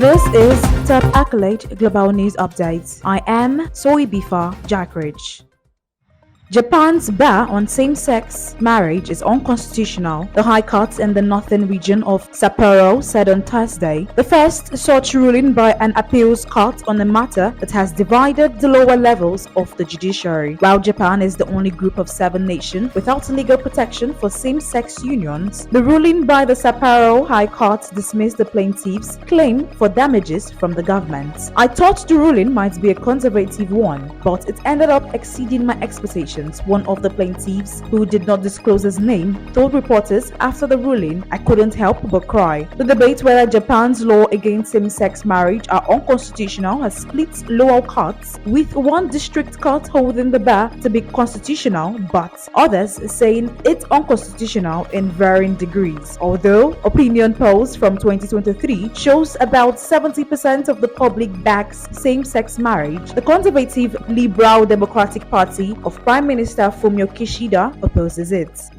This is Top Accolade Global News Updates. I am Soibifa Jackridge. Japan's ban on same-sex marriage is unconstitutional, the High Court in the northern region of Sapporo said on Thursday, the first such ruling by an appeals court on a matter that has divided the lower levels of the judiciary. While Japan is the only group of 7 nations without legal protection for same-sex unions, the ruling by the Sapporo High Court dismissed the plaintiffs' claim for damages from the government. I thought the ruling might be a conservative one, but it ended up exceeding my expectations. One of the plaintiffs, who did not disclose his name, told reporters after the ruling, "I couldn't help but cry." The debate whether Japan's law against same-sex marriage are unconstitutional has split lower courts, with one district court holding the ban to be constitutional, but others saying it's unconstitutional in varying degrees. Although opinion polls from 2023 shows about 70% of the public backs same-sex marriage, the conservative Liberal Democratic Party of Prime Minister Fumio Kishida opposes it.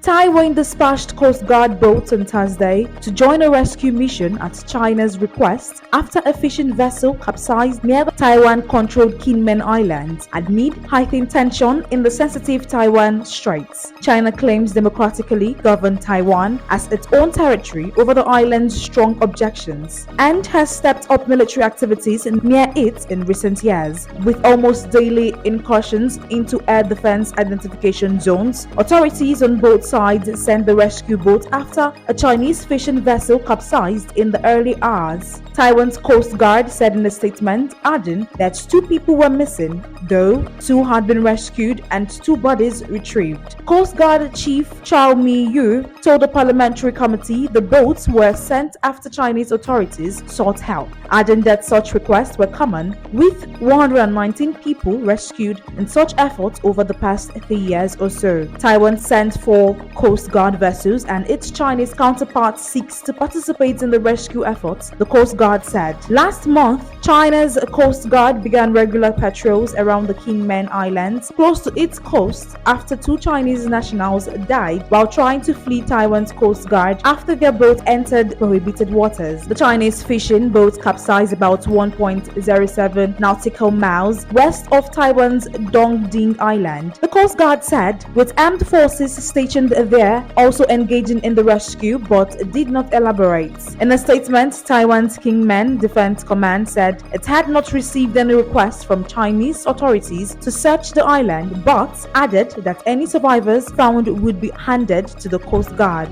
Taiwan dispatched Coast Guard boats on Thursday to join a rescue mission at China's request after a fishing vessel capsized near the Taiwan-controlled Kinmen Islands amid heightened tension in the sensitive Taiwan Straits. China claims democratically governed Taiwan as its own territory over the island's strong objections and has stepped up military activities near it in recent years, with almost daily incursions into air defense identification zones. Authorities on both sides sent the rescue boat after a Chinese fishing vessel capsized in the early hours. Taiwan's Coast Guard said in a statement, adding that 2 people were missing, though 2 had been rescued and 2 bodies retrieved. Coast Guard Chief Chao Mi-yu told the parliamentary committee the boats were sent after Chinese authorities sought help, adding that such requests were common, with 119 people rescued in such efforts over the past 3 years or so. Taiwan sent 4 Coast Guard vessels and its Chinese counterpart seeks to participate in the rescue efforts, the Coast Guard said. Last month, China's Coast Guard began regular patrols around the Kinmen Islands close to its coast after 2 Chinese nationals died while trying to flee Taiwan's Coast Guard after their boat entered prohibited waters. The Chinese fishing boat capsized about 1.07 nautical miles west of Taiwan's Dongding Island. The Coast Guard said, with armed forces stationed there also engaging in the rescue, but did not elaborate. In a statement, Taiwan's Kingmen Defense Command said it had not received any requests from Chinese authorities to search the island, but added that any survivors found would be handed to the Coast Guard.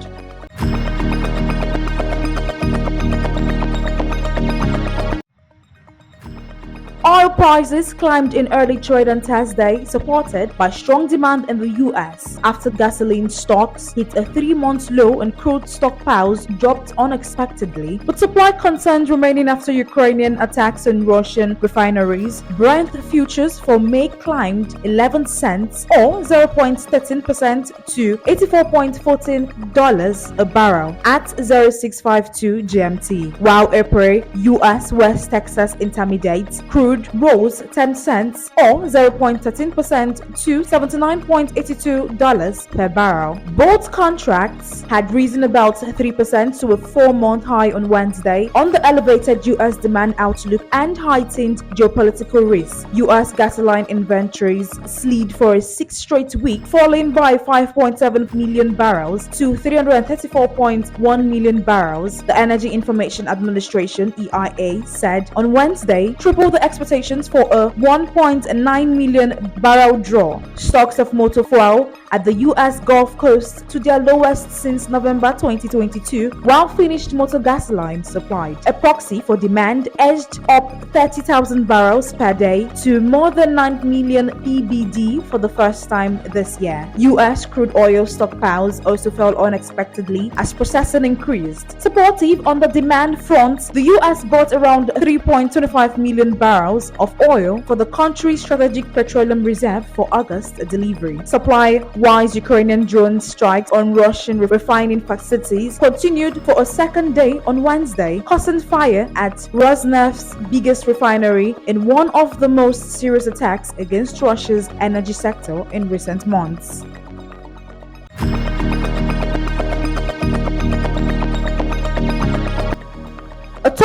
Oil prices climbed in early trade on Thursday, supported by strong demand in the U.S. after gasoline stocks hit a 3-month low and crude stockpiles dropped unexpectedly. With supply concerns remaining after Ukrainian attacks on Russian refineries, Brent futures for May climbed 11 cents or 0.13% to $84.14 a barrel at 0652 GMT, while April U.S. West Texas Intermediate crude rose 10 cents or 0.13% to $79.82 per barrel. Both contracts had risen about 3% to a 4-month high on Wednesday on the elevated U.S. demand outlook and heightened geopolitical risks. U.S. gasoline inventories slid for a 6th straight week, falling by 5.7 million barrels to 334.1 million barrels, the Energy Information Administration (EIA) said on Wednesday, triple the expectations for a 1.9 million barrel draw. Stocks of motor fuel at the U.S. Gulf Coast to their lowest since November 2022, while finished motor gasoline supplied, a proxy for demand, edged up 30,000 barrels per day to more than 9 million ppd for the first time this year. U.S. crude oil stockpiles also fell unexpectedly as processing increased. Supportive on the demand front, the U.S. bought around 3.25 million barrels of oil for the country's strategic petroleum reserve for August delivery. Supply-wise, Ukrainian drone strikes on Russian refining facilities continued for a second day on Wednesday, causing fire at Rosneft's biggest refinery in one of the most serious attacks against Russia's energy sector in recent months.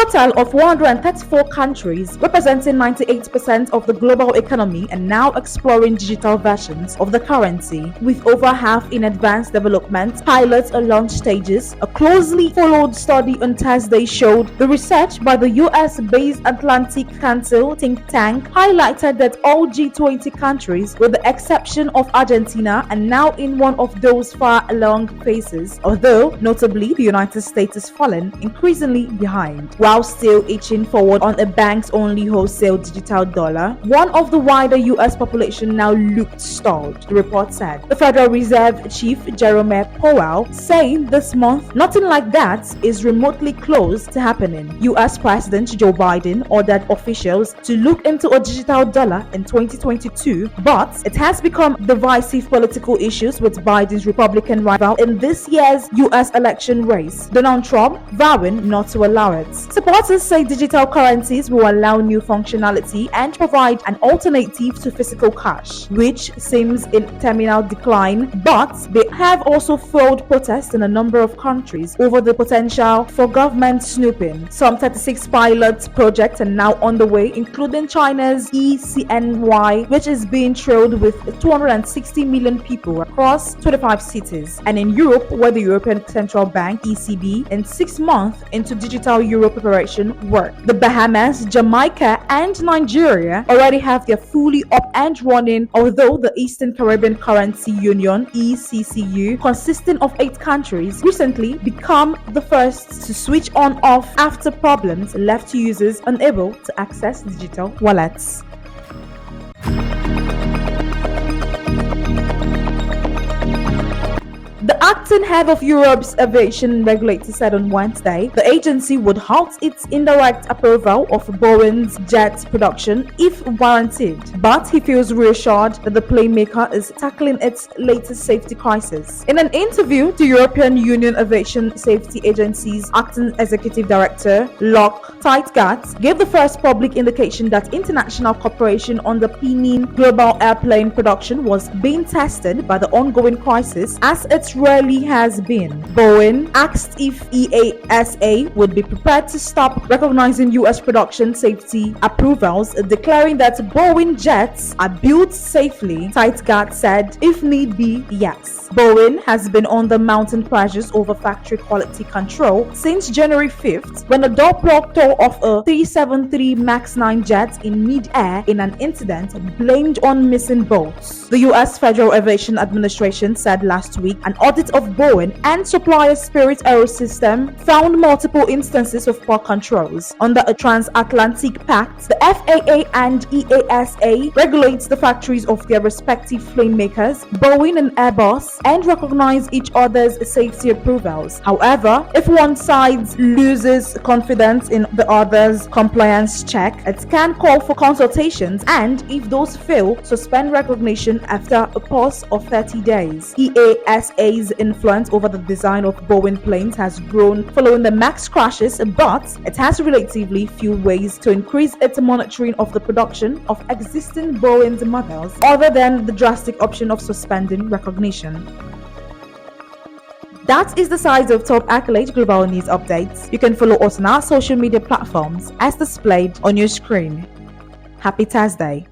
total of 134 countries, representing 98% of the global economy, and now exploring digital versions of the currency, with over half in advanced development, pilots or launch stages. A closely followed study on Thursday showed the research by the US-based Atlantic Council think tank highlighted that all G20 countries, with the exception of Argentina, are now in one of those far along phases, although notably the United States has fallen increasingly behind, while still inching forward on a banks-only wholesale digital dollar. One of the wider US population now looked stalled, the report said. The Federal Reserve Chief Jerome Powell saying this month nothing like that is remotely close to happening. US President Joe Biden ordered officials to look into a digital dollar in 2022, but it has become divisive political issues with Biden's Republican rival in this year's US election race, Donald Trump, vowing not to allow it. Supporters say digital currencies will allow new functionality and provide an alternative to physical cash, which seems in terminal decline, but they have also fueled protests in a number of countries over the potential for government snooping. Some 36 pilot projects are now underway, including China's ECNY, which is being trailed with 260 million people across 25 cities, and in Europe, where the European Central Bank (ECB) in 6 months into digital euro preparation work. The Bahamas, Jamaica, and Nigeria already have their fully up and running, although the Eastern Caribbean Currency Union (ECCU), consisting of 8 countries, recently become the first to switch on off after problems left users unable to access digital wallets. The acting head of Europe's aviation regulator said on Wednesday the agency would halt its indirect approval of Boeing's jet production if warranted, but he feels reassured that the plane maker is tackling its latest safety crisis. In an interview, the European Union Aviation Safety Agency's acting executive director, Locke Tightgat, gave the first public indication that international cooperation underpinning global airplane production was being tested by the ongoing crisis, as it rarely has been. Boeing asked if EASA would be prepared to stop recognizing U.S. production safety approvals, declaring that Boeing jets are built safely. Tightgat said, if need be, yes. Boeing has been under mounting pressures over factory quality control since January 5th, when a door plug tore off a 373 MAX 9 jet in mid-air in an incident blamed on missing bolts. The U.S. Federal Aviation Administration said last week an audit of Boeing and supplier Spirit Aerosystem found multiple instances of poor controls. Under a transatlantic pact, the FAA and EASA regulates the factories of their respective plane makers, Boeing and Airbus, and recognize each other's safety approvals. However, if one side loses confidence in the other's compliance check, it can call for consultations, and if those fail, suspend recognition after a pause of 30 days. EASA's influence over the design of Boeing planes has grown following the MAX crashes, but it has relatively few ways to increase its monitoring of the production of existing Boeing models other than the drastic option of suspending recognition. That is the size of top accolade global news updates. You can follow us on our social media platforms as displayed on your screen. Happy Thursday.